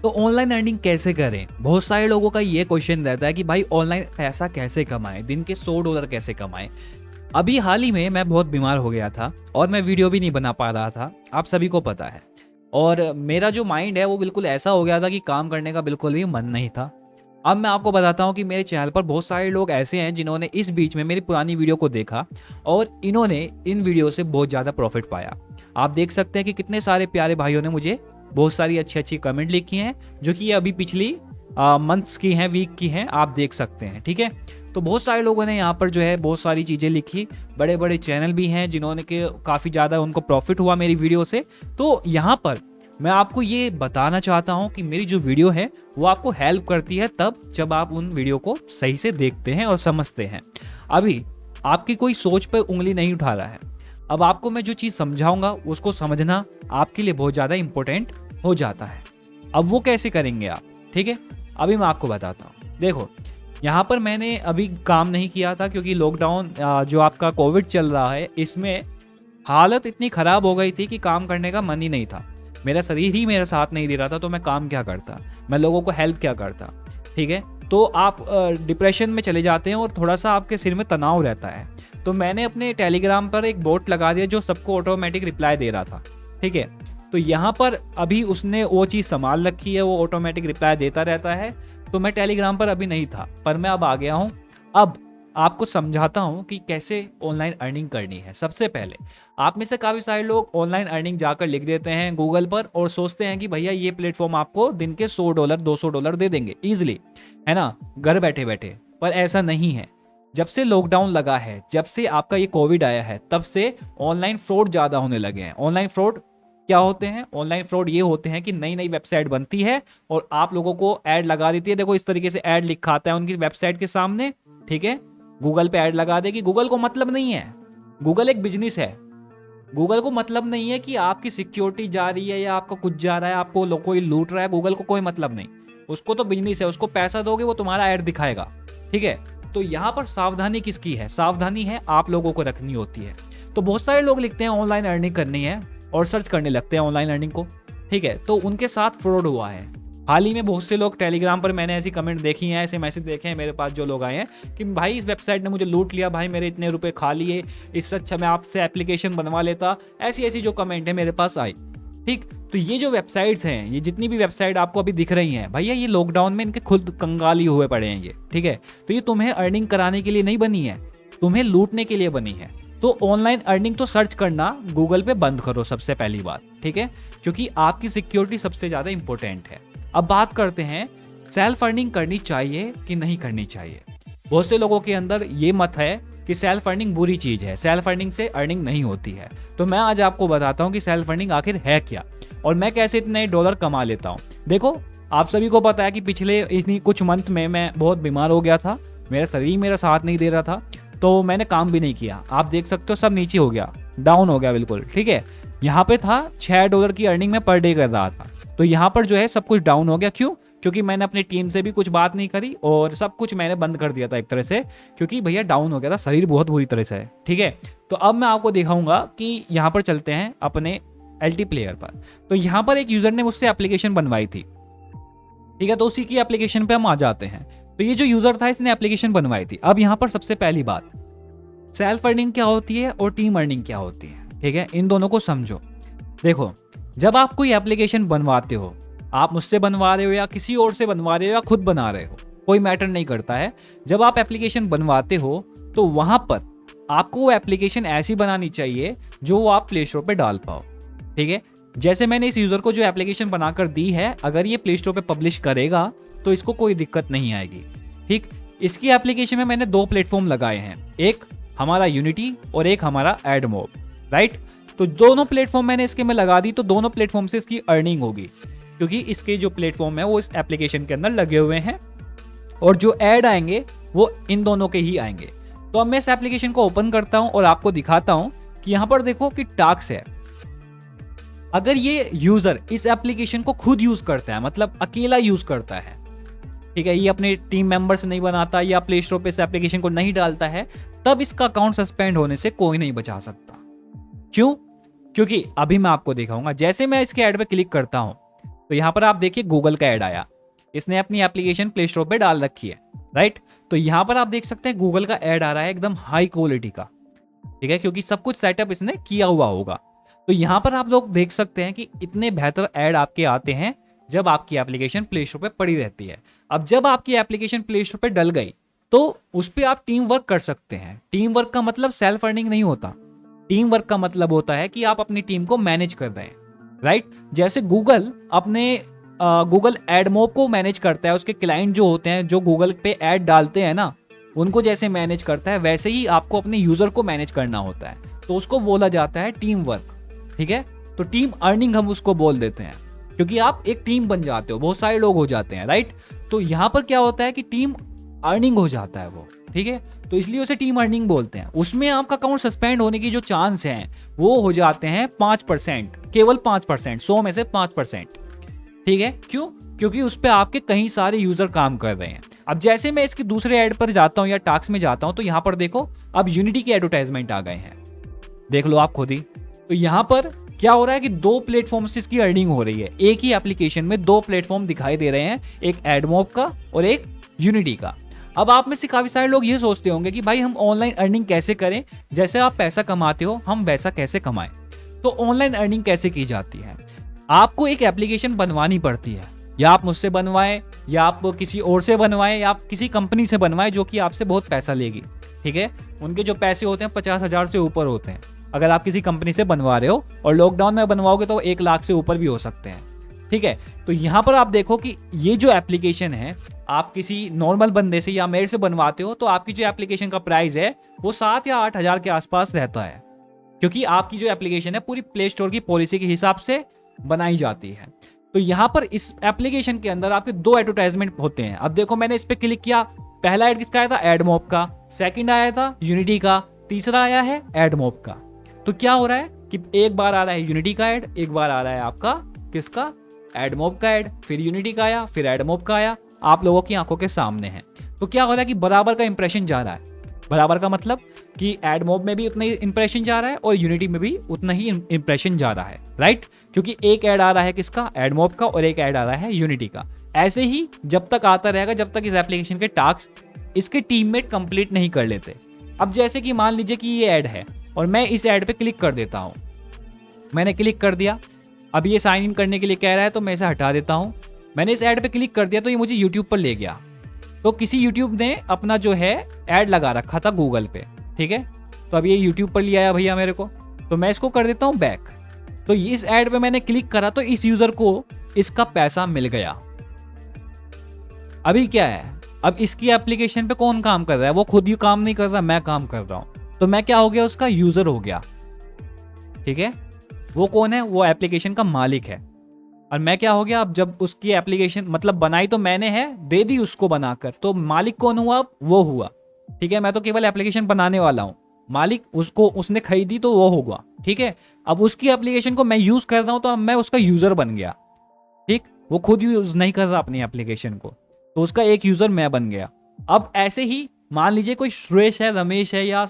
तो online earning कैसे करें? बहुत सारे लोगों का ये क्वेश्चन रहता है कि भाई ऑनलाइन पैसा कैसे कमाएं, दिन के $100 कैसे कमाएं। अभी हाल ही में मैं बहुत बीमार हो गया था और मैं वीडियो भी नहीं बना पा रहा था, आप सभी को पता है। और मेरा जो माइंड है वो बिल्कुल ऐसा हो गया था कि काम करने का बिल्कुल भी मन नहीं था। अब मैं आपको बताता हूँ कि मेरे चैनल पर बहुत सारे लोग ऐसे हैं जिन्होंने इस बीच में मेरी पुरानी वीडियो को देखा और इन्होंने इन वीडियो से बहुत ज़्यादा प्रॉफिट पाया। आप देख सकते हैं कि कितने सारे प्यारे भाइयों ने मुझे बहुत सारी अच्छी अच्छी कमेंट लिखी हैं, जो कि ये अभी पिछली मंथ्स की हैं, वीक की हैं, आप देख सकते हैं। ठीक है, तो बहुत सारे लोगों ने यहाँ पर जो है बहुत सारी चीज़ें लिखी। बड़े बड़े चैनल भी हैं जिन्होंने के काफ़ी ज़्यादा उनको प्रॉफिट हुआ मेरी वीडियो से। तो यहाँ पर मैं आपको ये बताना चाहता हूँ कि मेरी जो वीडियो है वो आपको हेल्प करती है तब जब आप उन वीडियो को सही से देखते हैं और समझते हैं। अभी आपकी कोई सोच पर उंगली नहीं उठा रहा है। अब आपको मैं जो चीज़ समझाऊंगा उसको समझना आपके लिए बहुत ज़्यादा इंपॉर्टेंट हो जाता है। अब वो कैसे करेंगे आप, ठीक है, अभी मैं आपको बताता हूँ। देखो, यहाँ पर मैंने अभी काम नहीं किया था क्योंकि लॉकडाउन जो आपका कोविड चल रहा है, इसमें हालत इतनी ख़राब हो गई थी कि काम करने का मन ही नहीं था। मेरा शरीर ही मेरा साथ नहीं दे रहा था, तो मैं काम क्या करता, मैं लोगों को हेल्प क्या करता। ठीक है, तो आप डिप्रेशन में चले जाते हैं और थोड़ा सा आपके सिर में तनाव रहता है। तो मैंने अपने टेलीग्राम पर एक बोट लगा दिया जो सबको ऑटोमेटिक रिप्लाई दे रहा था। ठीक है, तो यहाँ पर अभी उसने वो चीज़ संभाल रखी है, वो ऑटोमेटिक रिप्लाई देता रहता है। तो मैं टेलीग्राम पर अभी नहीं था, पर मैं अब आ गया हूँ। अब आपको समझाता हूँ कि कैसे ऑनलाइन अर्निंग करनी है। सबसे पहले आप में से काफ़ी सारे लोग ऑनलाइन अर्निंग जाकर लिख देते हैं गूगल पर और सोचते हैं कि भैया ये प्लेटफॉर्म आपको दिन के $100 $200 दे देंगे ईजिली, है ना, घर बैठे बैठे। पर ऐसा नहीं है। जब से लॉकडाउन लगा है, जब से आपका ये कोविड आया है, तब से ऑनलाइन फ्रॉड ज़्यादा होने लगे हैं। ऑनलाइन फ्रॉड क्या होते हैं? ऑनलाइन फ्रॉड ये होते हैं कि नई नई वेबसाइट बनती है और आप लोगों को ऐड लगा देती है। देखो इस तरीके से ऐड लिखा आता है उनकी वेबसाइट के सामने। ठीक है, गूगल पे ऐड लगा देगी। गूगल को मतलब नहीं है, गूगल एक बिजनेस है। गूगल को मतलब नहीं है कि आपकी सिक्योरिटी जा रही है या आपका कुछ जा रहा है, आपको कोई लूट रहा है। गूगल को कोई मतलब नहीं, उसको तो बिजनेस है। उसको पैसा दोगे वो तुम्हारा ऐड दिखाएगा। ठीक है, तो यहाँ पर सावधानी किसकी है? सावधानी है आप लोगों को रखनी होती है। तो बहुत सारे लोग लिखते हैं ऑनलाइन अर्निंग करनी है और सर्च करने लगते हैं ऑनलाइन अर्निंग को। ठीक है, तो उनके साथ फ्रॉड हुआ है। हाल ही में बहुत से लोग टेलीग्राम पर, मैंने ऐसी कमेंट देखी हैं, ऐसे मैसेज देखे हैं मेरे पास, जो लोग आए हैं कि भाई इस वेबसाइट ने मुझे लूट लिया, भाई मेरे इतने रुपए खा लिए, इससे अच्छा मैं आपसे एप्लीकेशन बनवा लेता। ऐसी ऐसी जो कमेंट है मेरे पास आई। ठीक, तो ये जो वेबसाइट्स हैं, ये जितनी भी वेबसाइट आपको अभी दिख रही हैं, भैया ये लॉकडाउन में इनके खुद कंगाली हुए पड़े हैं ये। ठीक है, तो ये तुम्हें अर्निंग कराने के लिए नहीं बनी है, तुम्हें लूटने के लिए बनी है। तो ऑनलाइन अर्निंग तो सर्च करना गूगल पे बंद करो सबसे पहली बात। ठीक है, क्योंकि आपकी सिक्योरिटी सबसे ज़्यादा इंपॉर्टेंट है। अब बात करते हैं सेल्फ अर्निंग करनी चाहिए कि नहीं करनी चाहिए। बहुत से लोगों के अंदर ये मत है कि सेल्फ अर्निंग बुरी चीज़ है, सेल्फ अर्निंग से अर्निंग नहीं होती है। तो मैं आज आपको बताता हूँ कि सेल्फ अर्निंग आखिर है क्या और मैं कैसे इतने डॉलर कमा लेता हूँ। देखो, आप सभी को पता है कि पिछले इतनी कुछ मंथ में मैं बहुत बीमार हो गया था, मेरा शरीर मेरा साथ नहीं दे रहा था, तो मैंने काम भी नहीं किया। आप देख सकते हो सब नीचे हो गया, डाउन हो गया बिल्कुल। ठीक है, यहाँ पे था $6 की अर्निंग में पर डे कर रहा था, तो यहाँ पर जो है सब कुछ डाउन हो गया। क्यों? क्योंकि मैंने अपनी टीम से भी कुछ बात नहीं करी और सब कुछ मैंने बंद कर दिया था एक तरह से, क्योंकि भैया डाउन हो गया था, शरीर बहुत बुरी तरह से है। ठीक है, तो अब मैं आपको दिखाऊंगा कि यहाँ पर चलते हैं अपने एलटी प्लेयर पर। तो यहाँ पर एक यूज़र ने मुझसे एप्लीकेशन बनवाई थी। ठीक है, तो उसी की एप्लीकेशन पे हम आ जाते हैं। तो ये जो यूज़र था इसने एप्लीकेशन बनवाई थी। अब यहाँ पर सबसे पहली बात, सेल्फ अर्निंग क्या होती है और टीम अर्निंग क्या होती है। ठीक है, इन दोनों को समझो। देखो, जब आप कोई एप्लीकेशन बनवाते हो, आप मुझसे बनवा रहे हो या किसी और से बनवा रहे हो या खुद बना रहे हो, कोई मैटर नहीं करता है। जब आप एप्लीकेशन बनवाते हो तो वहाँ पर आपको वो एप्लीकेशन ऐसी बनानी चाहिए जो वो आप प्ले स्टोर पर डाल पाओ। ठीक है, जैसे मैंने इस यूज़र को जो एप्लीकेशन बनाकर दी है, अगर ये प्ले स्टोर पे पब्लिश करेगा तो इसको कोई दिक्कत नहीं आएगी। ठीक, इसकी एप्लीकेशन में मैंने 2 प्लेटफॉर्म लगाए हैं, एक हमारा यूनिटी और एक हमारा एडमोब। राइट, तो दोनों प्लेटफॉर्म मैंने इसके में लगा दी, तो दोनों प्लेटफॉर्म से इसकी अर्निंग होगी, क्योंकि इसके जो प्लेटफॉर्म है वो इस एप्लीकेशन के अंदर लगे हुए हैं और जो ऐड आएंगे वो इन दोनों के ही आएंगे। तो अब मैं इस एप्लीकेशन को ओपन करता हूं और आपको दिखाता हूं कि यहाँ पर देखो कि टास्क है। अगर ये यूजर इस एप्लीकेशन को खुद यूज करता है, मतलब अकेला यूज करता है, ठीक है, ये अपने टीम मेंबर से नहीं बनाता या प्ले स्टोर पे इस एप्लीकेशन को नहीं डालता है, तब इसका अकाउंट सस्पेंड होने से कोई नहीं बचा सकता। क्यों? क्योंकि अभी मैं आपको दिखाऊंगा। जैसे मैं इसके ऐड पे क्लिक करता हूं, तो यहाँ पर आप देखिए गूगल का ऐड आया, इसने अपनी एप्लीकेशन प्ले स्टोर पे डाल रखी है, राइट। तो यहाँ पर आप देख सकते हैं गूगल का ऐड आ रहा है एकदम हाई क्वालिटी का, ठीक है, क्योंकि सब कुछ सेटअप इसने किया हुआ होगा। तो यहाँ पर आप लोग देख सकते हैं कि इतने बेहतर ऐड आपके आते हैं जब आपकी एप्लीकेशन प्ले स्टोर पे पड़ी रहती है। अब जब आपकी एप्लीकेशन प्ले स्टोर पे डल गई तो उस पर आप टीम वर्क कर सकते हैं। टीम वर्क का मतलब सेल्फ अर्निंग नहीं होता। टीम वर्क का मतलब होता है कि आप अपनी टीम को मैनेज कर रहे हैं, राइट। जैसे गूगल अपने गूगल एडमॉब को मैनेज करता है, उसके क्लाइंट जो होते हैं जो गूगल पे ऐड डालते हैं ना, उनको जैसे मैनेज करता है, वैसे ही आपको अपने यूजर को मैनेज करना होता है। तो उसको बोला जाता है टीम वर्क, ठीक है। तो टीम अर्निंग हम उसको बोल देते हैं, क्योंकि आप एक टीम बन जाते हो, बहुत सारे लोग हो जाते हैं, राइट। तो यहाँ पर क्या होता है कि टीम अर्निंग हो जाता है वो, ठीक है। तो इसलिए उसे टीम अर्निंग बोलते हैं। उसमें आपका अकाउंट सस्पेंड होने की जो चांस हैं वो हो जाते हैं 5%, केवल 5%, 100 में से 5%, ठीक है। क्यों? क्योंकि उस पर आपके कई सारे यूजर काम कर रहे हैं। अब जैसे मैं इसके दूसरे ऐड पर जाता हूँ या टास्क में जाता हूँ, तो यहाँ पर देखो अब यूनिटी के एडवर्टाइजमेंट आ गए हैं, देख लो आप खुद ही। तो यहाँ पर क्या हो रहा है कि 2 प्लेटफॉर्म से इसकी अर्निंग हो रही है। एक ही एप्लीकेशन में 2 प्लेटफॉर्म दिखाई दे रहे हैं, एक एडमॉब का और एक यूनिटी का। अब आप में से काफी सारे लोग ये सोचते होंगे कि भाई हम ऑनलाइन अर्निंग कैसे करें, जैसे आप पैसा कमाते हो हम वैसा कैसे कमाएं। तो ऑनलाइन अर्निंग कैसे की जाती है? आपको एक एप्लीकेशन बनवानी पड़ती है, या आप मुझसे बनवाएं या आप किसी और से बनवाएं या आप किसी कंपनी से बनवाएं जो कि आपसे बहुत पैसा लेगी, ठीक है। उनके जो पैसे होते हैं 50,000 से ऊपर होते हैं अगर आप किसी कंपनी से बनवा रहे हो, और लॉकडाउन में बनवाओगे तो 1 लाख से ऊपर भी हो सकते हैं, ठीक है। तो यहाँ पर आप देखो कि ये जो एप्लीकेशन है, आप किसी नॉर्मल बंदे से या मेरे से बनवाते हो तो आपकी जो एप्लीकेशन का प्राइस है वो 7 या 8 हज़ार के आसपास रहता है, क्योंकि आपकी जो एप्लीकेशन है पूरी प्ले स्टोर की पॉलिसी के हिसाब से बनाई जाती है। तो यहाँ पर इस एप्लीकेशन के अंदर आपके 2 एडवर्टाइजमेंट होते हैं। अब देखो मैंने इस पर क्लिक किया, पहला ऐड किसका आया था? एडमॉब का। सेकंड आया था यूनिटी का। तीसरा आया है एडमॉब का। तो क्या हो रहा है कि एक बार आ रहा है यूनिटी का ऐड, एक बार आ रहा है आपका किसका? एडमॉब का ऐड, फिर यूनिटी का आया, फिर एडमॉब का आया, आप लोगों की आंखों के सामने है। तो क्या हो रहा है कि बराबर का इंप्रेशन जा रहा है। बराबर का मतलब कि एडमॉब में भी उतना ही इंप्रेशन जा रहा है और यूनिटी में भी उतना ही इंप्रेशन जा रहा है, राइट। क्योंकि एक ऐड आ रहा है किसका? एडमॉब का, और एक ऐड आ रहा है यूनिटी का। ऐसे ही जब तक आता रहेगा जब तक इस एप्लीकेशन के टास्क इसके टीममेट कंप्लीट नहीं कर लेते। अब जैसे कि मान लीजिए कि ये ऐड है और मैं इस ऐड पे क्लिक कर देता हूँ, मैंने क्लिक कर दिया। अब ये साइन इन करने के लिए कह रहा है तो मैं इसे हटा देता हूँ। मैंने इस ऐड पे क्लिक कर दिया तो ये मुझे यूट्यूब पर ले गया। तो किसी यूट्यूब ने अपना जो है ऐड लगा रखा था गूगल पे, ठीक है। तो अब ये यूट्यूब पर ले आया भैया मेरे को, तो मैं इसको कर देता हूँ बैक। तो इस ऐड पे मैंने क्लिक करा तो इस यूजर को इसका पैसा मिल गया। अभी क्या है, अब इसकी एप्लीकेशन पे कौन काम कर रहा है? वो खुद ही काम नहीं कर रहा, मैं काम कर रहा हूँ। तो मैं क्या हो गया? उसका यूजर हो गया, ठीक है। वो कौन है? वो एप्लीकेशन का मालिक है। और मैं क्या हो गया? अब जब उसकी एप्लीकेशन मतलब बनाई तो मैंने है, दे दी उसको बनाकर, तो मालिक कौन हुआ? अब वो हुआ, ठीक है। मैं तो केवल एप्लीकेशन बनाने वाला हूँ, मालिक उसको उसने खरीदी तो वो होगा, ठीक है। अब उसकी एप्लीकेशन को मैं यूज कर रहा हूँ तो अब मैं उसका यूजर बन गया, ठीक। वो खुद यूज नहीं कर रहा अपनी एप्लीकेशन को, तो उसका एक यूजर मैं बन गया। अब ऐसे ही मान लीजिए कोई सुरेश है, रमेश है या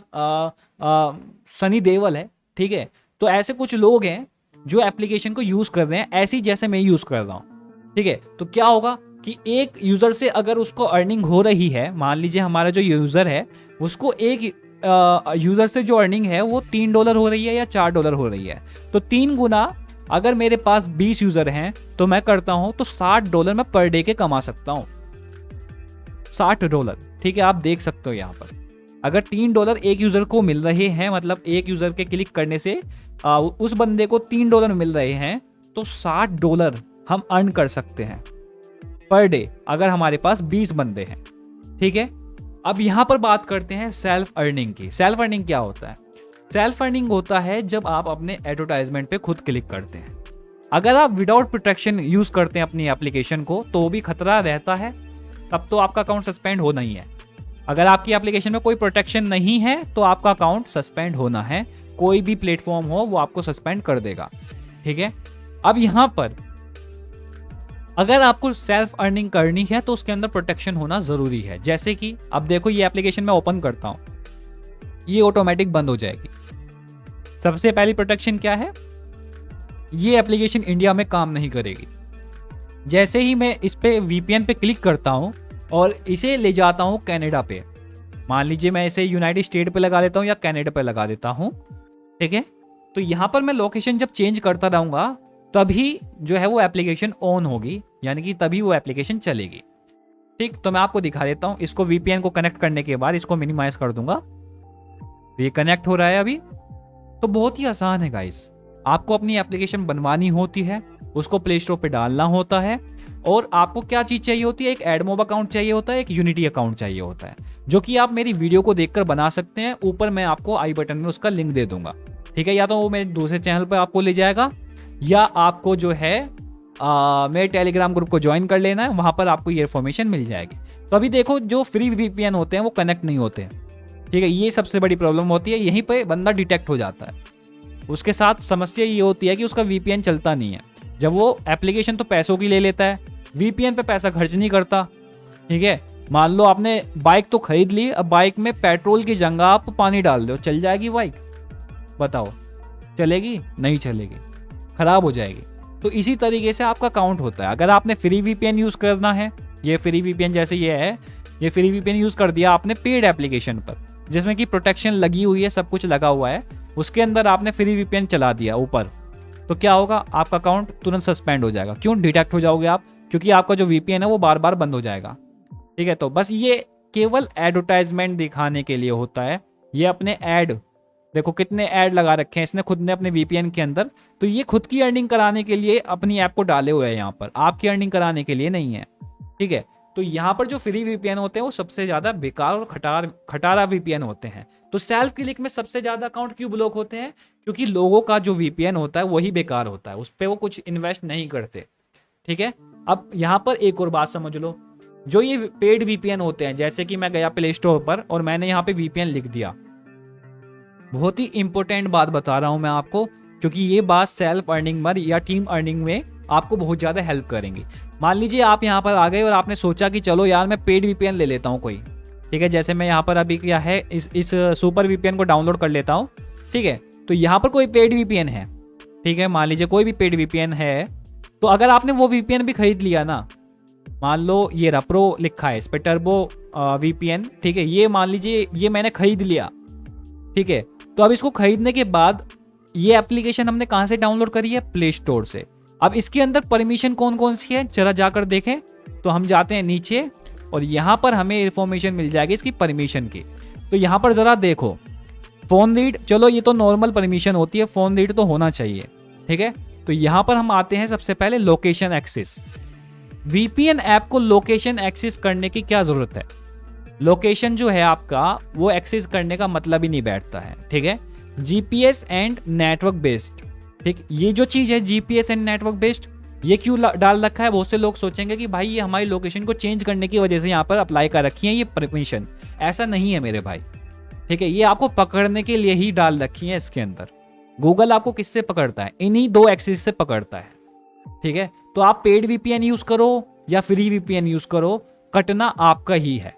सनी देवल है, ठीक है। तो ऐसे कुछ लोग हैं जो एप्लीकेशन को यूज कर रहे हैं ऐसे ही जैसे मैं यूज कर रहा हूँ, ठीक है। तो क्या होगा कि एक यूजर से अगर उसको अर्निंग हो रही है, मान लीजिए हमारा जो यूजर है उसको एक यूजर से जो अर्निंग है वो $3 हो रही है या $4 हो रही है, तो 3 गुना अगर मेरे पास 20 यूजर हैं तो मैं करता हूं तो $60 मैं पर डे के कमा सकता हूं। $60, ठीक है। आप देख सकते हो यहाँ पर अगर $3 एक यूजर को मिल रहे हैं, मतलब एक यूजर के क्लिक करने से उस बंदे को $3 मिल रहे हैं, तो $60 हम अर्न कर सकते हैं पर डे अगर हमारे पास 20 बंदे हैं, ठीक है। अब यहाँ पर बात करते हैं सेल्फ अर्निंग की। सेल्फ अर्निंग क्या होता है? सेल्फ अर्निंग होता है जब आप अपने एडवर्टाइजमेंट पे खुद क्लिक करते हैं। अगर आप विदाउट प्रोटेक्शन यूज करते हैं अपनी एप्लीकेशन को तो भी खतरा रहता है, तब तो आपका अकाउंट सस्पेंड होना ही है। अगर आपकी एप्लीकेशन में कोई प्रोटेक्शन नहीं है तो आपका अकाउंट सस्पेंड होना है। कोई भी प्लेटफॉर्म हो वो आपको सस्पेंड कर देगा, ठीक है। अब यहाँ पर अगर आपको सेल्फ अर्निंग करनी है तो उसके अंदर प्रोटेक्शन होना जरूरी है। जैसे कि अब देखो ये एप्लीकेशन मैं ओपन करता हूँ, ये ऑटोमेटिक बंद हो जाएगी। सबसे पहली प्रोटेक्शन क्या है? ये एप्लीकेशन इंडिया में काम नहीं करेगी, जैसे ही मैं इस पे VPN पे क्लिक करता हूँ और इसे ले जाता हूँ कनाडा पे, मान लीजिए मैं इसे यूनाइटेड स्टेट पे लगा देता हूँ या कनाडा पे लगा देता हूँ, ठीक है। तो यहाँ पर मैं लोकेशन जब चेंज करता रहूँगा तभी जो है वो एप्लीकेशन ऑन होगी, यानी कि तभी वो एप्लीकेशन चलेगी, ठीक। तो मैं आपको दिखा देता हूँ। इसको VPN को कनेक्ट करने के बाद इसको मिनिमाइज कर दूंगा, तो ये कनेक्ट हो रहा है अभी। तो बहुत ही आसान है गाइस, आपको अपनी एप्लीकेशन बनवानी होती है, उसको प्ले स्टोर पे डालना होता है, और आपको क्या चीज़ चाहिए होती है, एक एडमोब अकाउंट चाहिए होता है, एक यूनिटी अकाउंट चाहिए होता है, जो कि आप मेरी वीडियो को देखकर बना सकते हैं। ऊपर मैं आपको आई बटन में उसका लिंक दे दूंगा, ठीक है। या तो वो मेरे दूसरे चैनल पर आपको ले जाएगा, या आपको जो है मेरे टेलीग्राम ग्रुप को ज्वाइन कर लेना है, वहाँ पर आपको ये इन्फॉर्मेशन मिल जाएगी। तो अभी देखो जो फ्री VPN होते हैं वो कनेक्ट नहीं होते हैं, ठीक है। ये सबसे बड़ी प्रॉब्लम होती है, यहीं पे बंदा डिटेक्ट हो जाता है। उसके साथ समस्या ये होती है कि उसका VPN चलता नहीं है। जब वो एप्लीकेशन तो पैसों की ले लेता है, VPN पे पैसा खर्च नहीं करता, ठीक है। मान लो आपने बाइक तो खरीद ली, अब बाइक में पेट्रोल की जगह आप पानी डाल दो, चल जाएगी बाइक? बताओ, चलेगी? नहीं चलेगी, खराब हो जाएगी। तो इसी तरीके से आपका काउंट होता है। अगर आपने फ्री VPN यूज़ करना है, ये फ्री VPN जैसे ये है, ये फ्री VPN यूज़ कर दिया आपने पेड एप्लीकेशन पर, जिसमें कि प्रोटेक्शन लगी हुई है, सब कुछ लगा हुआ है, उसके अंदर आपने फ्री VPN चला दिया ऊपर, तो क्या होगा, आपका अकाउंट तुरंत सस्पेंड हो जाएगा। क्यों? डिटेक्ट हो जाओगे आप, क्योंकि आपका जो VPN है वो बार बार बंद हो जाएगा, ठीक है। तो बस ये केवल एडवर्टाइजमेंट दिखाने के लिए होता है। ये अपने ऐड, देखो कितने ऐड लगा रखे हैं इसने खुद ने अपने VPN के अंदर, तो ये खुद की अर्निंग कराने के लिए अपनी ऐप को डाले हुए हैं यहाँ पर, आपकी अर्निंग कराने के लिए नहीं है, ठीक है। तो यहाँ पर जो फ्री VPN होते हैं वो सबसे ज़्यादा बेकार और खटारा VPN होते हैं। तो सेल्फ क्लिक में सबसे ज़्यादा अकाउंट क्यों ब्लॉक होते हैं? क्योंकि लोगों का जो VPN होता है वही बेकार होता है, उस पर वो कुछ इन्वेस्ट नहीं करते, ठीक है। अब यहाँ पर एक और बात समझ लो, जो ये पेड VPN होते हैं, जैसे कि मैं गया प्ले स्टोर पर और मैंने यहाँ पे VPN लिख दिया, बहुत ही इंपॉर्टेंट बात बता रहा हूँ मैं आपको, क्योंकि ये बात सेल्फ अर्निंग में या टीम अर्निंग में आपको बहुत ज़्यादा हेल्प करेंगी। मान लीजिए आप यहाँ पर आ गए और आपने सोचा कि चलो यार मैं पेड VPN ले लेता हूँ कोई, ठीक है। जैसे मैं यहाँ पर अभी क्या है इस सुपर VPN को डाउनलोड कर लेता हूँ, ठीक है। तो यहाँ पर कोई पेड VPN है, ठीक है, मान लीजिए कोई भी पेड VPN है, तो अगर आपने वो VPN भी खरीद लिया ना, मान लो ये रहा प्रो लिखा है इस पर, टर्बो VPN, ठीक है, ये मान लीजिए ये मैंने खरीद लिया, ठीक है। तो अब इसको खरीदने के बाद ये एप्लीकेशन हमने कहाँ से डाउनलोड करी है? प्ले स्टोर से। अब इसके अंदर परमिशन कौन कौन सी है जरा जाकर देखें। तो हम जाते हैं नीचे और यहाँ पर हमें इन्फॉर्मेशन मिल जाएगी इसकी परमिशन की। तो यहाँ पर ज़रा देखो, फ़ोन रीड, चलो ये तो नॉर्मल परमिशन होती है, फ़ोन रीड तो होना चाहिए, ठीक है। तो यहाँ पर हम आते हैं सबसे पहले लोकेशन एक्सेस। VPN ऐप को लोकेशन एक्सेस करने की क्या ज़रूरत है? लोकेशन जो है आपका वो एक्सेस करने का मतलब ही नहीं बैठता है, ठीक है। GPS एंड नेटवर्क बेस्ड, ठीक, ये जो चीज़ है GPS एंड नेटवर्क बेस्ड, ये क्यों डाल रखा है? बहुत से लोग सोचेंगे कि भाई ये हमारी लोकेशन को चेंज करने की वजह से यहाँ पर अप्लाई कर रखी है ये परमिशन। ऐसा नहीं है मेरे भाई, ठीक है। ये आपको पकड़ने के लिए ही डाल रखी है इसके अंदर। गूगल आपको किससे पकड़ता है? इन्हीं दो एक्सेस से पकड़ता है, ठीक है। तो आप पेड VPN यूज़ करो या फ्री VPN यूज़ करो, कटना आपका ही है,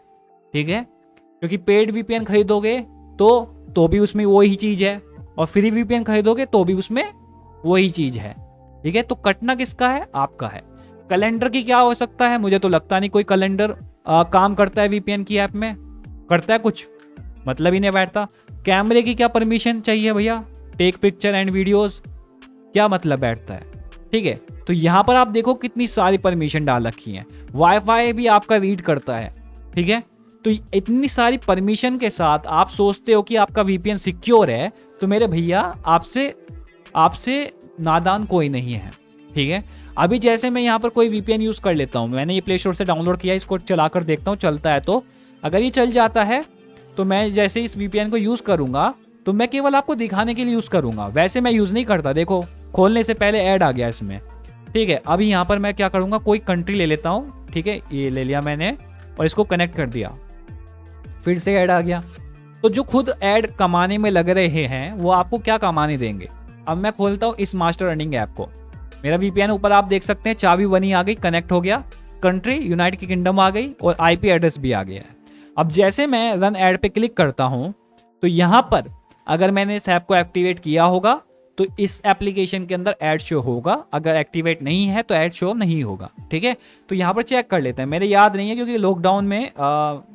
ठीक है। क्योंकि पेड VPN खरीदोगे तो भी उसमें वही चीज़ है, और फ्री VPN खरीदोगे तो भी उसमें वही चीज़ है, ठीक है। तो कटना किसका है? आपका है। कैलेंडर की क्या हो सकता है? मुझे तो लगता नहीं कोई कैलेंडर काम करता है VPN की ऐप में, करता है कुछ, मतलब ही नहीं बैठता। कैमरे की क्या परमिशन चाहिए भैया? टेक पिक्चर एंड वीडियोस, क्या मतलब बैठता है, ठीक है। तो यहाँ पर आप देखो कितनी सारी परमिशन डाल रखी हैं। वाईफाई भी आपका रीड करता है, ठीक है। तो इतनी सारी परमिशन के साथ आप सोचते हो कि आपका VPN सिक्योर है, तो मेरे भैया आपसे नादान कोई नहीं है, ठीक है। अभी जैसे मैं यहाँ पर कोई VPN यूज़ कर लेता हूँ, मैंने ये प्ले स्टोर से डाउनलोड किया, इसको चला कर देखता हूँ चलता है। तो अगर ये चल जाता है तो मैं जैसे इस VPN को यूज़ करूँगा तो मैं केवल आपको दिखाने के लिए यूज़ करूँगा, वैसे मैं यूज़ नहीं करता। देखो खोलने से पहले ऐड आ गया इसमें, ठीक है। अभी यहाँ पर मैं क्या करूँगा, कोई कंट्री ले लेता हूँ, ठीक है, ये ले लिया मैंने और इसको कनेक्ट कर दिया, फिर से ऐड आ गया। तो जो खुद ऐड कमाने में लग रहे हैं वो आपको क्या कमाने देंगे? अब मैं खोलता हूँ इस मास्टर अर्निंग ऐप को, मेरा VPN ऊपर आप देख सकते हैं चाबी बनी आ गई, कनेक्ट हो गया, कंट्री यूनाइटेड किंगडम आ गई और IP एड्रेस भी आ गया है। अब जैसे मैं रन ऐड पे क्लिक करता हूँ तो यहाँ पर अगर मैंने इस ऐप को एक्टिवेट किया होगा तो इस एप्लीकेशन के अंदर ऐड शो होगा, अगर एक्टिवेट नहीं है तो ऐड शो नहीं होगा। ठीक है, तो यहाँ पर चेक कर लेते हैं। मेरे याद नहीं है क्योंकि लॉकडाउन में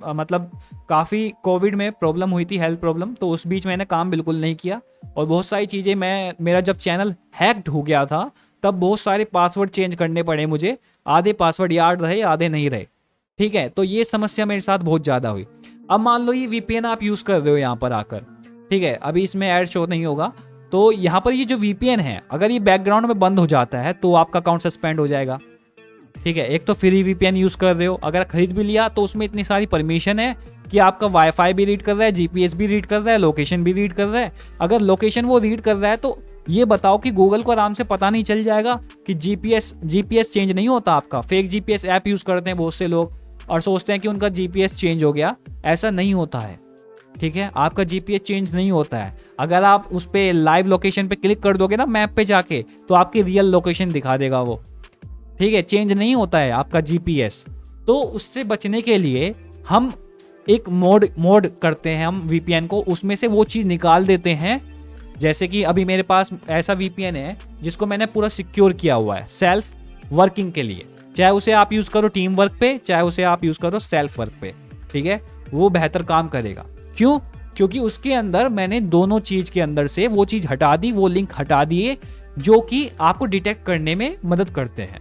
मतलब काफ़ी कोविड में प्रॉब्लम हुई थी, हेल्थ प्रॉब्लम, तो उस बीच मैंने काम बिल्कुल नहीं किया और बहुत सारी चीज़ें मेरा जब चैनल हैक्ड हो गया था तब बहुत सारे पासवर्ड चेंज करने पड़े मुझे, आधे पासवर्ड याद रहे आधे नहीं रहे। ठीक है, तो ये समस्या मेरे साथ बहुत ज़्यादा हुई। अब मान लो ये VPN आप यूज़ कर रहे हो यहाँ पर आकर, ठीक है, अभी इसमें ऐड शो नहीं होगा, तो यहाँ पर ये जो VPN है अगर ये बैकग्राउंड में बंद हो जाता है तो आपका अकाउंट सस्पेंड हो जाएगा। ठीक है, एक तो फ्री VPN यूज़ कर रहे हो, अगर खरीद भी लिया तो उसमें इतनी सारी परमिशन है कि आपका वाईफाई भी रीड कर रहा है, GPS भी रीड कर रहा है, लोकेशन भी रीड कर रहा है। अगर लोकेशन वो रीड कर रहा है तो ये बताओ कि गूगल को आराम से पता नहीं चल जाएगा कि GPS चेंज नहीं होता आपका। फेक GPS ऐप यूज़ करते हैं बहुत से लोग और सोचते हैं कि उनका GPS चेंज हो गया, ऐसा नहीं होता है। ठीक है, आपका GPS चेंज नहीं होता है। अगर आप उस पर लाइव लोकेशन पे क्लिक कर दोगे ना मैप पे जाके, तो आपकी रियल लोकेशन दिखा देगा वो। ठीक है, चेंज नहीं होता है आपका GPS। तो उससे बचने के लिए हम एक मोड करते हैं हम VPN को, उसमें से वो चीज़ निकाल देते हैं। जैसे कि अभी मेरे पास ऐसा VPN है जिसको मैंने पूरा सिक्योर किया हुआ है सेल्फ वर्किंग के लिए, चाहे उसे आप यूज़ करो टीम वर्क पे, चाहे उसे आप यूज़ करो सेल्फ वर्क पे। ठीक है, वो बेहतर काम करेगा। क्यों? क्योंकि उसके अंदर मैंने दोनों चीज़ के अंदर से वो चीज़ हटा दी, वो लिंक हटा दिए जो कि आपको डिटेक्ट करने में मदद करते हैं।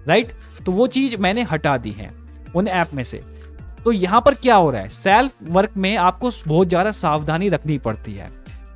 राइट, तो वो चीज़ मैंने हटा दी है उन ऐप में से। तो यहाँ पर क्या हो रहा है, सेल्फ वर्क में आपको बहुत ज़्यादा सावधानी रखनी पड़ती है,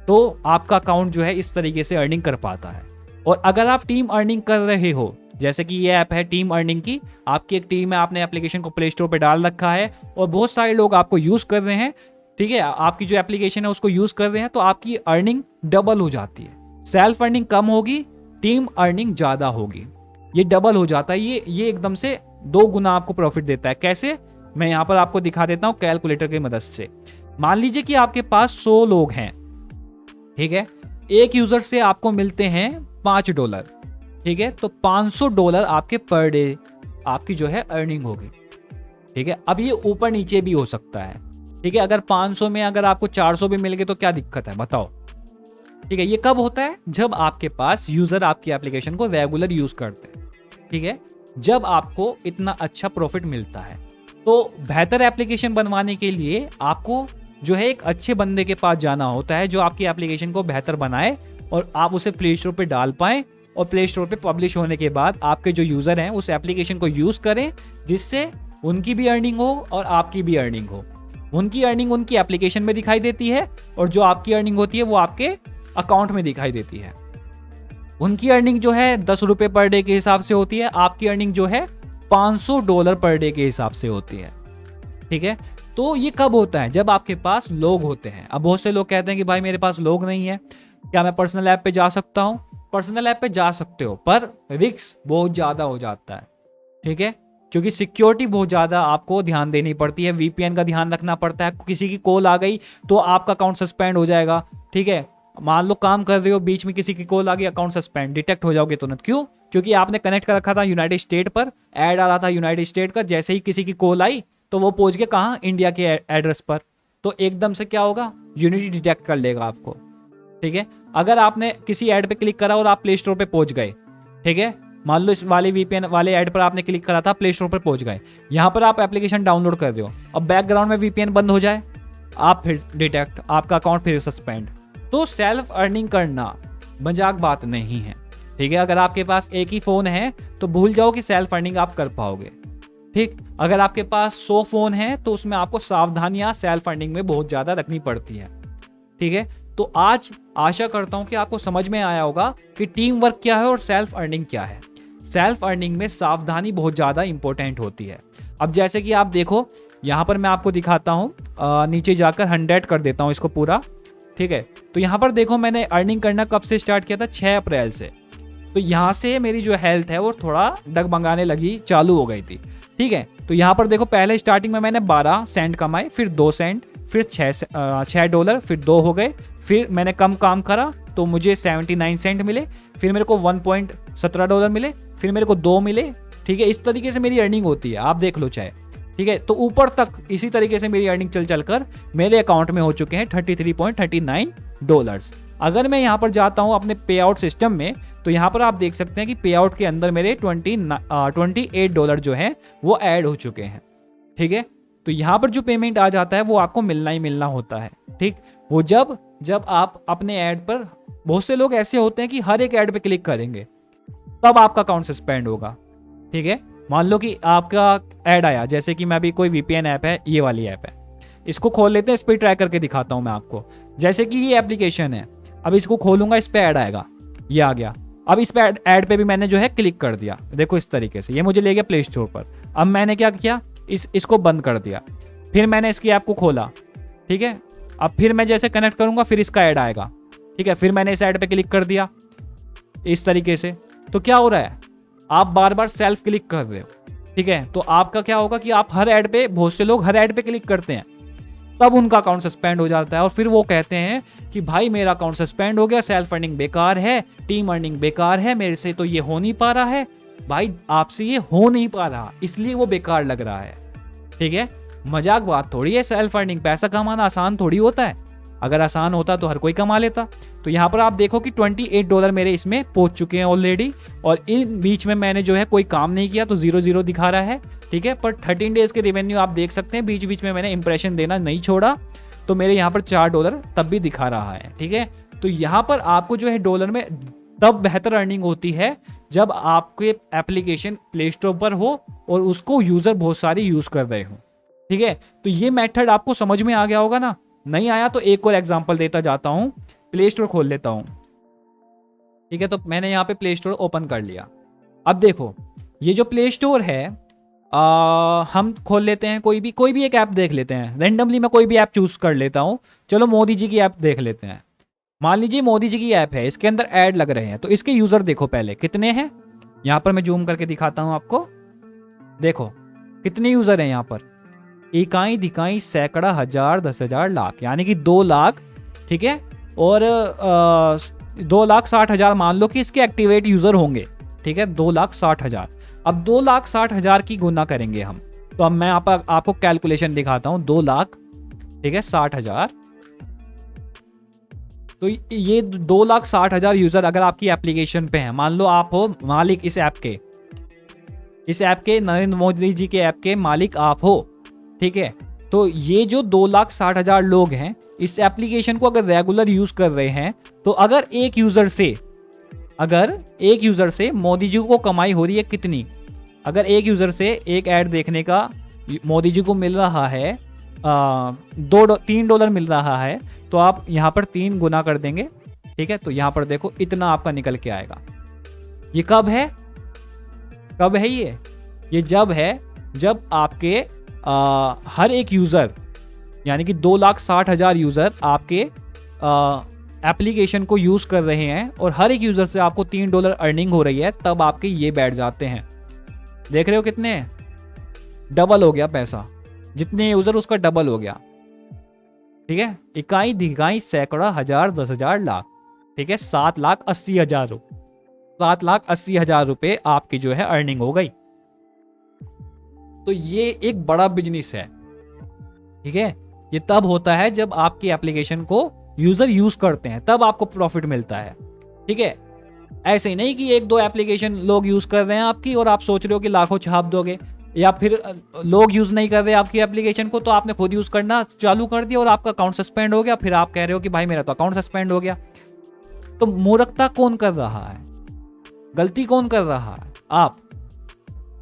तो आपका अकाउंट जो है इस तरीके से अर्निंग कर पाता है। और अगर आप टीम अर्निंग कर रहे हो, जैसे कि ये ऐप है टीम अर्निंग की, आपकी एक टीम है, आपने एप्लीकेशन को प्ले स्टोर पे डाल रखा है और बहुत सारे लोग आपको यूज़ कर रहे हैं। ठीक है, आपकी जो एप्लीकेशन है उसको यूज़ कर रहे हैं, तो आपकी अर्निंग डबल हो जाती है। सेल्फ अर्निंग कम होगी, टीम अर्निंग ज़्यादा होगी, ये डबल हो जाता है। ये एकदम से 2 गुना आपको प्रॉफिट देता है। कैसे? मैं यहाँ पर आपको दिखा देता हूँ कैलकुलेटर की मदद से। मान लीजिए कि आपके पास 100 लोग हैं। ठीक है, एक यूज़र से आपको मिलते हैं $5। ठीक है, तो $500 आपके पर डे आपकी जो है अर्निंग होगी। ठीक है, अब ये ऊपर नीचे भी हो सकता है। ठीक है, अगर 500 में अगर आपको 400 भी मिल गए तो क्या दिक्कत है, बताओ। ठीक है, ये कब होता है? जब आपके पास यूज़र आपकी एप्लीकेशन को रेगुलर यूज़ करते हैं। ठीक है, जब आपको इतना अच्छा प्रॉफिट मिलता है। तो बेहतर एप्लीकेशन बनवाने के लिए आपको जो है एक अच्छे बंदे के पास जाना होता है जो आपकी एप्लीकेशन को बेहतर बनाए और आप उसे प्ले स्टोर पे डाल पाएँ और प्ले स्टोर पे पब्लिश होने के बाद आपके जो यूज़र हैं उस एप्लीकेशन को यूज़ करें, जिससे उनकी भी अर्निंग हो और आपकी भी अर्निंग हो। उनकी अर्निंग उनकी एप्लीकेशन में दिखाई देती है और जो आपकी अर्निंग होती है वो आपके अकाउंट में दिखाई देती है। उनकी अर्निंग जो है $10 पर डे के हिसाब से होती है, आपकी अर्निंग जो है $500 पर डे के हिसाब से होती है। ठीक है, तो ये कब होता है? जब आपके पास लोग होते हैं। अब बहुत से लोग कहते हैं कि भाई मेरे पास लोग नहीं है, क्या मैं पर्सनल ऐप पे जा सकता हूँ? पर्सनल ऐप पे जा सकते हो, पर रिस्क बहुत ज़्यादा हो जाता है। ठीक है, क्योंकि सिक्योरिटी बहुत ज़्यादा आपको ध्यान देनी पड़ती है, VPN का ध्यान रखना पड़ता है। किसी की कॉल आ गई तो आपका अकाउंट सस्पेंड हो जाएगा। ठीक है, मान लो काम कर रहे हो, बीच में किसी की कॉल आ गई, अकाउंट सस्पेंड, डिटेक्ट हो जाओगे तुरंत। क्यों? क्योंकि आपने कनेक्ट कर रखा था यूनाइटेड स्टेट पर, ऐड आ रहा था यूनाइटेड स्टेट का। जैसे ही किसी की कॉल आई तो वो पहुंच गए कहाँ? इंडिया के एड्रेस पर। तो एकदम से क्या होगा? यूनिटी डिटेक्ट कर लेगा आपको। ठीक है, अगर आपने किसी ऐड पे क्लिक करा और आप प्ले स्टोर पे पहुंच गए, ठीक है, मान लो इस वाले VPN वाले ऐड पर आपने क्लिक करा था, प्ले स्टोर पर पहुंच गए, यहाँ पर आप एप्लीकेशन डाउनलोड कर रहे हो, अब बैकग्राउंड में VPN बंद हो जाए, आप फिर डिटेक्ट, आपका अकाउंट फिर सस्पेंड। तो सेल्फ अर्निंग करना मजाक बात नहीं है। ठीक है, अगर आपके पास एक ही फ़ोन है तो भूल जाओ कि सेल्फ अर्निंग आप कर पाओगे। ठीक, अगर आपके पास 100 फ़ोन है तो उसमें आपको सावधानियाँ सेल्फ अर्निंग में बहुत ज़्यादा रखनी पड़ती है। ठीक है, तो आज आशा करता हूँ कि आपको समझ में आया होगा कि टीम वर्क क्या है और सेल्फ अर्निंग क्या है। सेल्फ अर्निंग में सावधानी बहुत ज़्यादा इंपॉर्टेंट होती है। अब जैसे कि आप देखो, यहाँ पर मैं आपको दिखाता हूँ, नीचे जाकर 100 कर देता हूँ इसको पूरा। ठीक है, तो यहाँ पर देखो मैंने अर्निंग करना कब से स्टार्ट किया था? 6 अप्रैल से। तो यहाँ से मेरी जो हेल्थ है वो थोड़ा डगमगाने लगी, चालू हो गई थी। ठीक है, तो यहाँ पर देखो पहले स्टार्टिंग में मैंने 12 सेंट कमाए, फिर 2 सेंट, फिर $6, फिर 2 हो गए, फिर मैंने कम काम करा तो मुझे 79 सेंट मिले, फिर मेरे को $1.17 मिले, फिर मेरे को 2 मिले। ठीक है, इस तरीके से मेरी अर्निंग होती है, आप देख लो चाहे। ठीक है, तो ऊपर तक इसी तरीके से मेरी अर्निंग चल कर मेरे अकाउंट में हो चुके हैं $33.39। अगर मैं यहाँ पर जाता हूँ अपने पे आउट सिस्टम में, तो यहाँ पर आप देख सकते हैं कि पे आउट के अंदर मेरे $28 जो है वो ऐड हो चुके हैं। ठीक है, तो यहाँ पर जो पेमेंट आ जाता है वो आपको मिलना ही मिलना होता है। ठीक, वो जब जब आप अपने ऐड पर, बहुत से लोग ऐसे होते हैं कि हर एक ऐड पे क्लिक करेंगे तब आपका अकाउंट सस्पेंड होगा। ठीक है, मान लो कि आपका ऐड आया, जैसे कि मैं अभी कोई वीपीएन ऐप है, ये वाली ऐप है, इसको खोल लेते हैं, इस पर ट्राई करके दिखाता हूँ मैं आपको। जैसे कि ये एप्लीकेशन है, अब इसको खोलूंगा, इस पर ऐड आएगा, ये आ गया। अब इस पे ऐड पे भी मैंने जो है क्लिक कर दिया, देखो इस तरीके से ये मुझे ले गया प्ले स्टोर पर। अब मैंने क्या किया, इसको बंद कर दिया, फिर मैंने इसकी ऐप को खोला। ठीक है, अब फिर मैं जैसे कनेक्ट करूंगा फिर इसका ऐड आएगा। ठीक है, फिर मैंने इस ऐड पे क्लिक कर दिया इस तरीके से। तो क्या हो रहा है, आप बार बार सेल्फ क्लिक कर रहे हो। ठीक है, तो आपका क्या होगा कि आप हर ऐड पे, बहुत से लोग हर ऐड पे क्लिक करते हैं, तब उनका अकाउंट सस्पेंड हो जाता है और फिर वो कहते हैं कि भाई मेरा अकाउंट सस्पेंड हो गया, सेल्फ अर्निंग बेकार है, टीम अर्निंग बेकार है, मेरे से तो ये हो नहीं पा रहा है। भाई आपसे ये हो नहीं पा रहा, इसलिए वो बेकार लग रहा है। ठीक है, मजाक बात थोड़ी है, सेल्फ अर्निंग पैसा कमाना आसान थोड़ी होता है। अगर आसान होता तो हर कोई कमा लेता। तो यहाँ पर आप देखो कि $28 मेरे इसमें पहुंच चुके हैं ऑलरेडी, और इन बीच में मैंने जो है कोई काम नहीं किया तो 0 दिखा रहा है। ठीक है, पर 13 डेज के रेवेन्यू आप देख सकते हैं, बीच बीच में मैंने इंप्रेशन देना नहीं छोड़ा, तो मेरे यहाँ पर $4 तब भी दिखा रहा है। ठीक है, तो यहाँ पर आपको जो है डॉलर में तब बेहतर अर्निंग होती है जब आपके एप्लीकेशन प्ले स्टोर पर हो और उसको यूजर बहुत सारी यूज कर रहे हो। ठीक है, तो ये मेथड आपको समझ में आ गया होगा ना। नहीं आया तो एक और एग्जांपल देता जाता हूं, प्ले स्टोर खोल लेता हूं। ठीक है, तो मैंने यहाँ पे प्ले स्टोर ओपन कर लिया। अब देखो ये जो प्ले स्टोर है, हम खोल लेते हैं, कोई भी एक ऐप देख लेते हैं, रेंडमली मैं कोई भी ऐप चूज कर लेता हूं। चलो मोदी जी की ऐप देख लेते हैं। मान लीजिए मोदी जी की ऐप है, इसके अंदर ऐड लग रहे हैं, तो इसके यूजर देखो पहले कितने हैं। यहाँ पर मैं जूम करके दिखाता हूं आपको, देखो कितने यूजर हैं यहाँ पर, इकाई दिकाई सैकड़ा हजार 10,000 लाख, यानी कि 2 लाख। ठीक है, और 2,60,000 मान लो कि इसके एक्टिवेट यूजर होंगे। ठीक है, 2,60,000। अब 2,60,000 की गुना करेंगे हम, तो अब मैं आपको कैलकुलेशन दिखाता हूं। 2 लाख, ठीक है, 60,000, तो ये 2,60,000 यूजर अगर आपकी एप्लीकेशन पे हैं, मान लो आप हो मालिक इस ऐप के नरेंद्र मोदी जी के ऐप के मालिक आप हो। ठीक है, तो ये जो 2,60,000 लोग हैं इस एप्लीकेशन को अगर रेगुलर यूज कर रहे हैं, तो अगर एक यूजर से मोदी जी को कमाई हो रही है कितनी, अगर एक यूजर से एक ऐड देखने का मोदी जी को मिल रहा है $3 मिल रहा है, तो आप यहाँ पर 3 गुना कर देंगे। ठीक है, तो यहाँ पर देखो इतना आपका निकल के आएगा। ये कब है ये जब आपके हर एक यूज़र, यानी कि 2,60,000 यूज़र आपके एप्लीकेशन को यूज़ कर रहे हैं और हर एक यूज़र से आपको $3 अर्निंग हो रही है, तब आपके ये बैठ जाते हैं। देख रहे हो कितने, डबल हो गया पैसा, जितने यूज़र उसका डबल हो गया। ठीक है, इकाई दिकाई सैकड़ा हजार 10,000 लाख। ठीक है, 7,80,000 रुपए आपकी जो है अर्निंग हो गई। तो ये एक बड़ा बिजनेस है। ठीक है, ये तब होता है जब आपकी एप्लीकेशन को यूजर यूज करते हैं, तब आपको प्रॉफिट मिलता है। ठीक है, ऐसे ही नहीं कि 1-2 एप्लीकेशन लोग यूज कर रहे हैं आपकी और आप सोच रहे हो कि लाखों छाप दोगे, या फिर लोग यूज नहीं कर रहे आपकी एप्लीकेशन को, तो आपने खुद यूज करना चालू कर दिया और आपका अकाउंट सस्पेंड हो गया, फिर आप कह रहे हो कि भाई मेरा तो अकाउंट सस्पेंड हो गया। तो मूर्खता कौन कर रहा है, गलती कौन कर रहा है?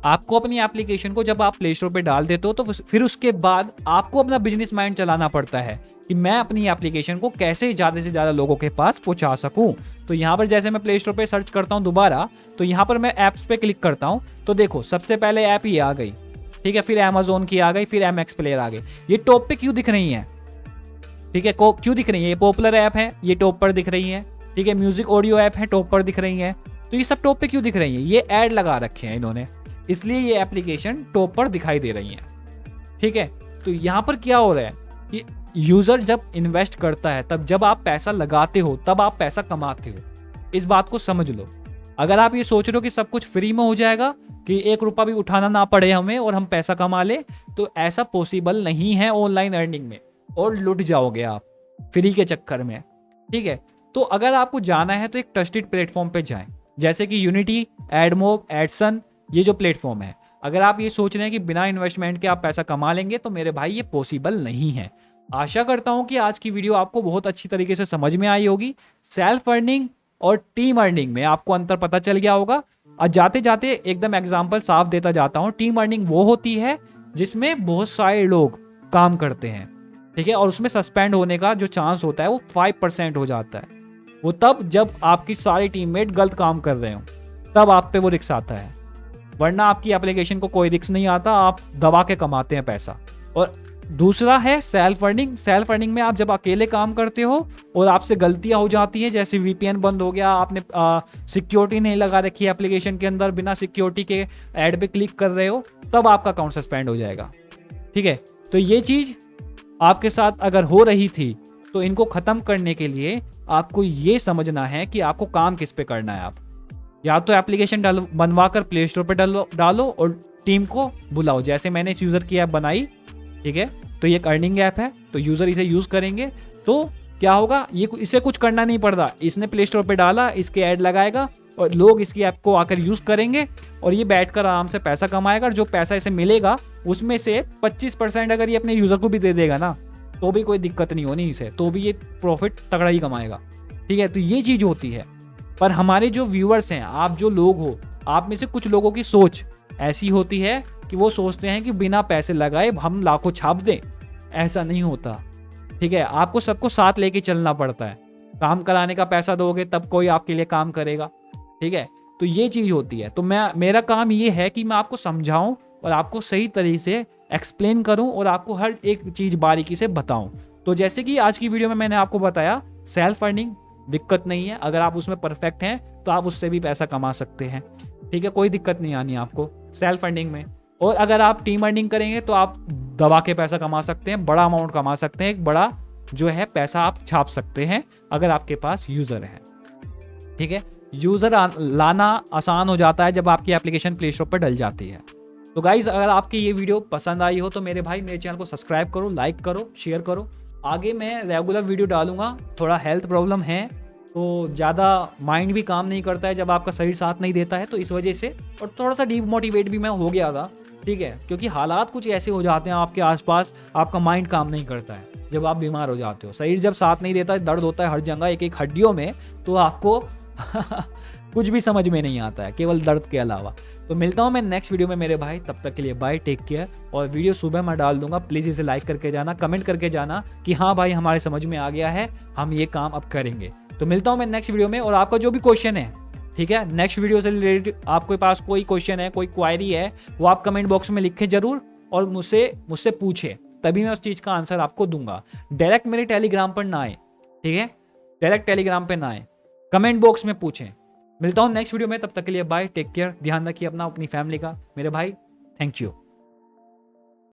आपको अपनी एप्लीकेशन को जब आप प्ले स्टोर पे डाल देते हो, तो फिर उसके बाद आपको अपना बिजनेस माइंड चलाना पड़ता है कि मैं अपनी एप्लीकेशन को कैसे ज़्यादा से ज़्यादा लोगों के पास पहुंचा सकूं। तो यहाँ पर जैसे मैं प्ले स्टोर पे सर्च करता हूँ दोबारा, तो यहाँ पर मैं ऐप्स पे क्लिक करता हूँ, तो देखो सबसे पहले ऐप ये आ गई। ठीक है, फिर अमेजोन की आ गई, फिर MX प्लेयर आ गई। ये टॉप पे क्यों दिख रही है? ठीक है, क्यों दिख रही है? ये पॉपुलर ऐप है, ये टॉप पर दिख रही है। ठीक है, म्यूजिक ऑडियो ऐप है, टॉप पर दिख रही है। तो ये सब टॉप पे क्यों दिख रही है? ये ऐड लगा रखे हैं इन्होंने, इसलिए ये एप्लीकेशन टॉप पर दिखाई दे रही है। ठीक है, तो यहाँ पर क्या हो रहा है कि यूजर जब इन्वेस्ट करता है, तब जब आप पैसा लगाते हो तब आप पैसा कमाते हो। इस बात को समझ लो। अगर आप ये सोच रहे हो कि सब कुछ फ्री में हो जाएगा, कि 1 रुपया भी उठाना ना पड़े हमें और हम पैसा कमा ले, तो ऐसा पॉसिबल नहीं है ऑनलाइन अर्निंग में, और लुट जाओगे आप फ्री के चक्कर में। ठीक है, तो अगर आपको जाना है तो एक ट्रस्टेड प्लेटफॉर्म पे जाएं, जैसे कि यूनिटी, एडमोब, एडसन, ये जो प्लेटफॉर्म है। अगर आप ये सोच रहे हैं कि बिना इन्वेस्टमेंट के आप पैसा कमा लेंगे, तो मेरे भाई ये पॉसिबल नहीं है। आशा करता हूं कि आज की वीडियो आपको बहुत अच्छी तरीके से समझ में आई होगी। सेल्फ अर्निंग और टीम अर्निंग में आपको अंतर पता चल गया होगा। और जाते जाते एकदम एग्जाम्पल साफ देता जाता हूँ। टीम अर्निंग वो होती है जिसमें बहुत सारे लोग काम करते हैं, ठीक है, और उसमें सस्पेंड होने का जो चांस होता है वो 5% हो जाता है। वो तब जब आपकी सारी टीममेट गलत काम कर रहे हो, तब आप पे वो रिस्क आता है, वरना आपकी एप्लीकेशन को कोई रिस्क नहीं आता, आप दबा के कमाते हैं पैसा। और दूसरा है सेल्फ अर्निंग। सेल्फ अर्निंग में आप जब अकेले काम करते हो और आपसे गलतियां हो जाती हैं, जैसे वीपीएन बंद हो गया, आपने सिक्योरिटी नहीं लगा रखी है एप्लीकेशन के अंदर, बिना सिक्योरिटी के ऐड पे क्लिक कर रहे हो, तब आपका अकाउंट सस्पेंड हो जाएगा, ठीक है। तो ये चीज़ आपके साथ अगर हो रही थी, तो इनको ख़त्म करने के लिए आपको ये समझना है कि आपको काम किस पे करना है। आप या तो एप्लीकेशन बनवा कर प्ले स्टोर पर डालो और टीम को बुलाओ, जैसे मैंने इस यूज़र की ऐप बनाई, ठीक है। तो ये एक अर्निंग ऐप है, तो यूज़र इसे यूज़ करेंगे तो क्या होगा, ये इसे कुछ करना नहीं पड़ता, इसने प्ले स्टोर पे डाला, इसके ऐड लगाएगा और लोग इसकी ऐप को आकर यूज़ करेंगे और ये बैठकर आराम से पैसा कमाएगा। और जो पैसा इसे मिलेगा उसमें से 25% अगर ये अपने यूज़र को भी दे देगा ना, तो भी कोई दिक्कत नहीं होनी इसे, तो भी ये प्रॉफिट तगड़ा ही कमाएगा, ठीक है। तो ये चीज़ होती है। पर हमारे जो व्यूअर्स हैं, आप जो लोग हो, आप में से कुछ लोगों की सोच ऐसी होती है कि वो सोचते हैं कि बिना पैसे लगाए हम लाखों छाप दें। ऐसा नहीं होता, ठीक है। आपको सबको साथ लेके चलना पड़ता है। काम कराने का पैसा दोगे तब कोई आपके लिए काम करेगा, ठीक है। तो ये चीज़ होती है। तो मेरा काम ये है कि मैं आपको समझाऊं और आपको सही तरीके से एक्सप्लेन करूं और आपको हर एक चीज़ बारीकी से बताऊं। तो जैसे कि आज की वीडियो में मैंने आपको बताया, सेल्फ अर्निंग दिक्कत नहीं है, अगर आप उसमें परफेक्ट हैं तो आप उससे भी पैसा कमा सकते हैं, ठीक है। कोई दिक्कत नहीं आनी आपको सेल्फ अर्निंग में। और अगर आप टीम अर्निंग करेंगे तो आप दबा के पैसा कमा सकते हैं, बड़ा अमाउंट कमा सकते हैं, एक बड़ा जो है पैसा आप छाप सकते हैं अगर आपके पास यूज़र है, ठीक है। यूज़र लाना आसान हो जाता है जब आपकी एप्लीकेशन प्ले स्टोर पर डल जाती है। तो गाइज, अगर आपकी ये वीडियो पसंद आई हो तो मेरे भाई मेरे चैनल को सब्सक्राइब करो, लाइक करो, शेयर करो। आगे मैं रेगुलर वीडियो डालूंगा। थोड़ा हेल्थ प्रॉब्लम है तो ज़्यादा माइंड भी काम नहीं करता है जब आपका शरीर साथ नहीं देता है, तो इस वजह से, और थोड़ा सा डीमोटिवेट भी मैं हो गया था, ठीक है, क्योंकि हालात कुछ ऐसे हो जाते हैं आपके आसपास, आपका माइंड काम नहीं करता है जब आप बीमार हो जाते हो। शरीर जब साथ नहीं देता है, दर्द होता है हर जगह, एक एक हड्डियों में, तो आपको कुछ भी समझ में नहीं आता है केवल दर्द के अलावा। तो मिलता हूँ मैं नेक्स्ट वीडियो में मेरे भाई, तब तक के लिए बाय, टेक केयर। और वीडियो सुबह मैं डाल दूंगा, प्लीज़ इसे लाइक करके जाना, कमेंट करके जाना कि हाँ भाई हमारे समझ में आ गया है, हम ये काम अब करेंगे। तो मिलता हूँ मैं नेक्स्ट वीडियो में। और आपका जो भी क्वेश्चन है, ठीक है, नेक्स्ट वीडियो से रिलेटेड आपके पास कोई क्वेश्चन है, कोई क्वायरी है, वो आप कमेंट बॉक्स में लिखें जरूर और मुझसे पूछे, तभी मैं उस चीज़ का आंसर आपको दूंगा। डायरेक्ट मेरे टेलीग्राम पर ना आए, ठीक है, डायरेक्ट टेलीग्राम पर ना आए, कमेंट बॉक्स में पूछें। मिलता हूँ नेक्स्ट वीडियो में, तब तक के लिए बाय, टेक केयर, ध्यान रखिए अपना, अपनी फैमिली का मेरे भाई। Thank you.